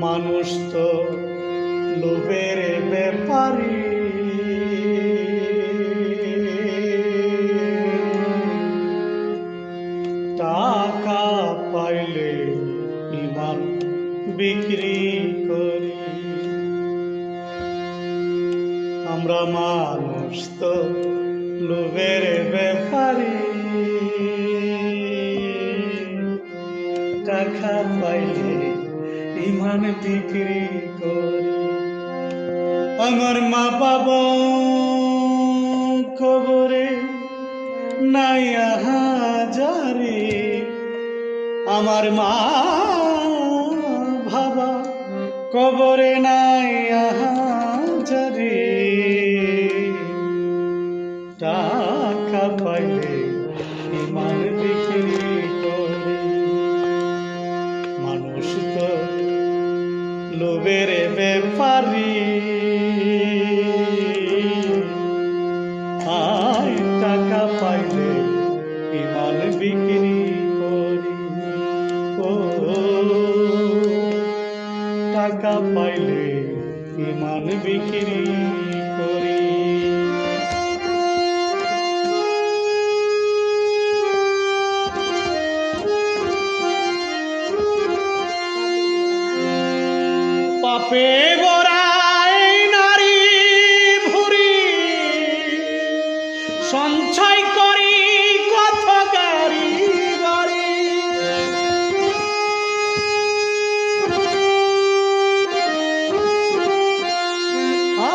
মানুষ তো লোভের ব্যাপারী, টাকা পাইলে ইমান বিক্রি করি। আমরা মানুষ তো লোভের ব্যাপারী, টাকা পাইলে ইমান বিক্রি করি। আমার মা বাবা কবরে নাই হাজারে, আমার মা বাবা কবরে নাই হাজারে, টাকা পাইলে ইমান বিক্রি করি। মানুষ তো লোভের ব্যাপারী, আয় টাকা পাইলে ইমান বিক্রি করি। ও টাকা পাইলে ইমান বিক্রি করি। পাপে গড়াই নারী ভুরি, সঞ্চয় করি কত গাড়ি বাড়ি।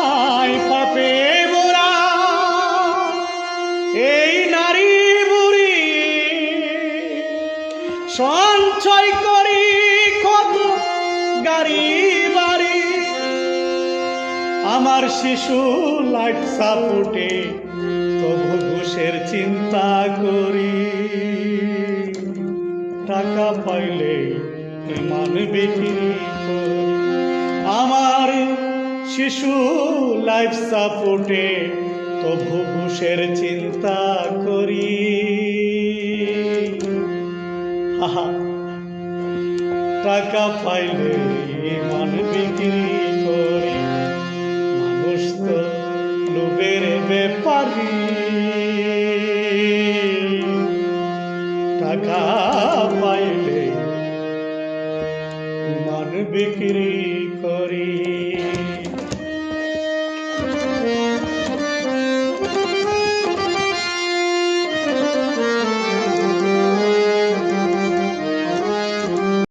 আয় পাপে গোড়া এই নারী বুড়ি, সঞ্চয় করি কত গাড়ি বাড়ি। আমার শিশু লাইফ সাপোর্টে তবু ঘুষের চিন্তা করি। টাকা পাইলে ইমান বিক্রি করি। আমার শিশু লাইফ সাপোর্টে তবু ঘুষের চিন্তা করি। টাকা পাইলে ইমান বিক্রি করি। মানুষ তো লোভের ব্যাপারী, টাকা পাইলে ইমান বিক্রি করি।